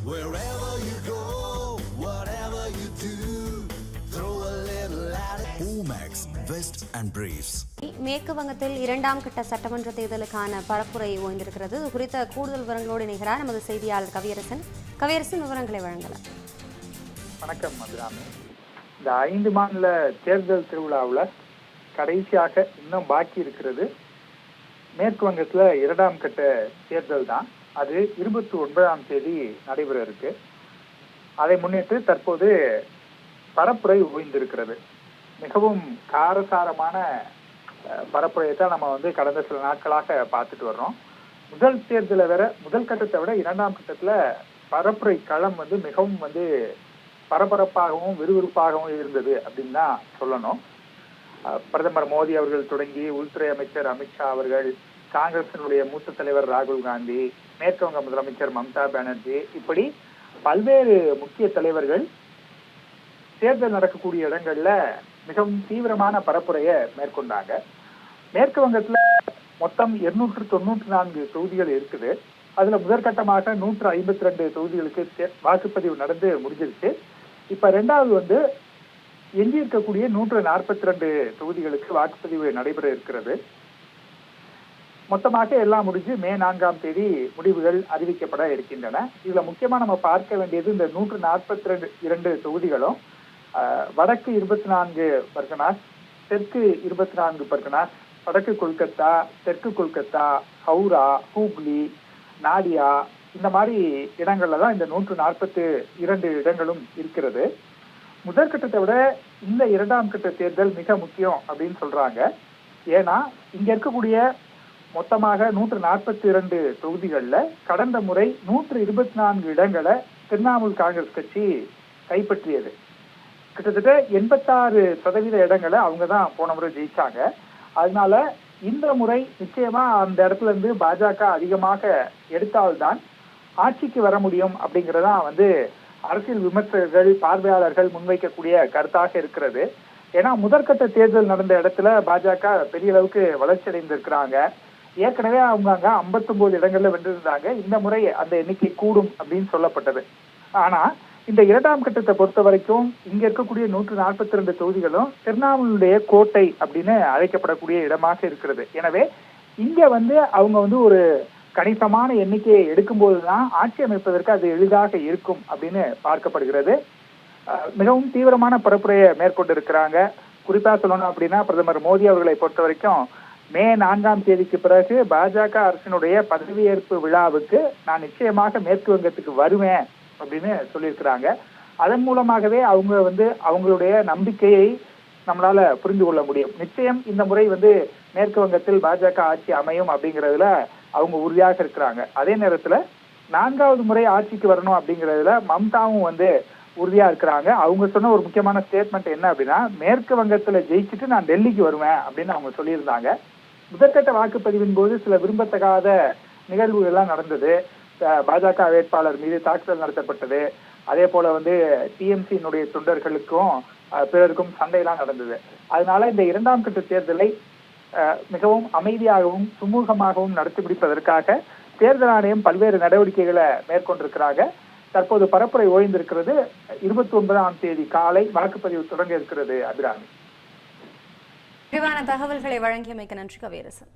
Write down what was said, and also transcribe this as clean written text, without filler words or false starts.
Wherever you go, whatever you do, throw a little at it. Omax, Vest and Briefs. மேற்கு வங்கத்தில் இரண்டாம் கட்ட சட்டமன்ற தேர்தலுக்கான பரப்புரை ஓய்ந்திருக்கிறது. இது குறித்த கூடுதல் விவரங்களோடு இணைகிறார் நமது செய்தியாளர் கவியரசன். கவியரசன், விவரங்களை வழங்கலாம். வணக்கம் மதுராமி. இந்த 5 மாநில தேர்தல் திருவிழாவில் கடைசியாக இன்னும் பாக்கி இருக்கிறது மேற்கு வங்கத்தில் இரண்டாம் கட்ட தேர்தல் தான். அது 29ஆம் தேதி நடைபெற இருக்கு. அதை முன்னிட்டு தற்போது பரப்புரை ஓய்ந்திருக்கிறது. மிகவும் காரசாரமான பரப்புரையை தான் நம்ம கடந்த சில நாட்களாக பார்த்துட்டு வர்றோம். முதல் தேர்தலை விட முதல் கட்டத்தை விட இரண்டாம் கட்டத்தில் பரப்புரை களம் மிகவும் பரபரப்பாகவும் விறுவிறுப்பாகவும் இருந்தது அப்படின்னு தான் சொல்லணும். பிரதமர் மோடி அவர்கள் தொடங்கி உள்துறை அமைச்சர் அமித்ஷா அவர்கள், காங்கிரசினுடைய மூத்த தலைவர் ராகுல் காந்தி, மேற்கு வங்க முதலமைச்சர் மம்தா பானர்ஜி, இப்படி பல்வேறு முக்கிய தலைவர்கள் தேர்தல் நடக்கக்கூடிய இடங்கள்ல மிகவும் தீவிரமான பரப்புரையை மேற்கொண்டாங்க. மேற்கு வங்கத்துல மொத்தம் 294 தொகுதிகள் இருக்குது. அதுல முதற்கட்டமாக 152 தொகுதிகளுக்கு வாக்குப்பதிவு நடந்து முடிஞ்சிருச்சு. இப்ப ரெண்டாவது எஞ்சி இருக்கக்கூடிய 142 தொகுதிகளுக்கு வாக்குப்பதிவு நடைபெற இருக்கிறது. மொத்தமாக எல்லாம் முடிஞ்சு மே 4ஆம் தேதி முடிவுகள் அறிவிக்கப்பட இருக்கின்றன. இதுல முக்கியமா நம்ம பார்க்க வேண்டியது இந்த 142 தொகுதிகளும் வடக்கு 24 பர்கனாஸ், தெற்கு 24 பர்கனாஸ், வடக்கு கொல்கத்தா, தெற்கு கொல்கத்தா, ஹவுரா, ஹூக்ளி, நாடியா, இந்த மாதிரி இடங்கள்ல தான் இந்த 142 இடங்களும் இருக்கிறது. முதற்கட்டத்தை விட இந்த இரண்டாம் கட்ட தேர்தல் மிக முக்கியம் அப்படின்னு சொல்றாங்க. ஏன்னா இங்க இருக்கக்கூடிய மொத்தமாக 142 தொகுதிகள்ல கடந்த முறை 124 இடங்களை திரிணாமுல் காங்கிரஸ் கட்சி கைப்பற்றியது. கிட்டத்தட்ட 86% இடங்களை அவங்க தான் போன முறை ஜெயிச்சாங்க. அதனால இந்த முறை நிச்சயமா அந்த இடத்துல இருந்து பாஜக அதிகமாக எடுத்தால்தான் ஆட்சிக்கு வர முடியும் அப்படிங்கறதான் அரசியல் விமர்சகர்கள், பார்வையாளர்கள் முன்வைக்கக்கூடிய கருத்தாக இருக்கிறது. ஏன்னா முதற்கட்ட தேர்தல் நடந்த இடத்துல பாஜக பெரிய அளவுக்கு வளர்ச்சி அடைந்திருக்கிறாங்க. ஏற்கனவே அவங்க அங்க 59 இடங்கள்ல வென்றிருந்தாங்க. இந்த முறை அந்த எண்ணிக்கை கூடும் அப்படின்னு சொல்லப்பட்டது. ஆனா இந்த இரண்டாம் கட்டத்தை பொறுத்த வரைக்கும் இங்க இருக்கக்கூடிய 142 தொகுதிகளும் திரிணாமுலுடைய கோட்டை அப்படின்னு அழைக்கப்படக்கூடிய இடமாக இருக்கிறது. எனவே இங்க அவங்க ஒரு கணிசமான எண்ணிக்கையை எடுக்கும்போதுதான் ஆட்சி அமைப்பதற்கு அது எளிதாக இருக்கும் அப்படின்னு பார்க்கப்படுகிறது. மிகவும் தீவிரமான பரப்புரையை மேற்கொண்டிருக்கிறாங்க. குறிப்பா சொல்லணும் அப்படின்னா பிரதமர் மோடி அவர்களை பொறுத்த வரைக்கும் மே 4ஆம் தேதிக்கு பிறகு பாஜக அரசினுடைய பதவியேற்பு விழாவுக்கு நான் நிச்சயமாக மேற்கு வங்கத்துக்கு வருவேன் அப்படின்னு சொல்லியிருக்கிறாங்க. அதன் மூலமாகவே அவங்க அவங்களுடைய நம்பிக்கையை நம்மளால புரிந்து கொள்ள முடியும். நிச்சயம் இந்த முறை மேற்கு வங்கத்தில் பாஜக ஆட்சி அமையும் அப்படிங்கிறதுல அவங்க உறுதியாக இருக்கிறாங்க. அதே நேரத்துல 4வது முறை ஆட்சிக்கு வரணும் அப்படிங்கிறதுல மம்தாவும் உறுதியா இருக்கிறாங்க. அவங்க சொன்ன ஒரு முக்கியமான ஸ்டேட்மெண்ட் என்ன அப்படின்னா, மேற்கு வங்கத்துல ஜெயிச்சுட்டு நான் டெல்லிக்கு வருவேன் அப்படின்னு அவங்க சொல்லியிருந்தாங்க. முதற்கட்ட வாக்குப்பதிவின் போது சில விரும்பத்தகாத நிகழ்வுகள் எல்லாம் நடந்தது. பாஜக வேட்பாளர் மீது தாக்குதல் நடத்தப்பட்டது. அதே போல டிஎம்சியினுடைய தொண்டர்களுக்கும் பிறருக்கும் சண்டையெல்லாம் நடந்தது. அதனால இந்த இரண்டாம் கட்ட தேர்தலை மிகவும் அமைதியாகவும் சுமூகமாகவும் நடத்தி முடிப்பதற்காக தேர்தல் ஆணையம் பல்வேறு நடவடிக்கைகளை மேற்கொண்டிருக்கிறாங்க. தற்போது பரப்புரை ஓய்ந்திருக்கிறது. 29ஆம் தேதி காலை வாக்குப்பதிவு தொடங்க இருக்கிறது. அபிராமி, விரிவான தகவல்களை வழங்கியமைக்கு நன்றி கவியரசன்.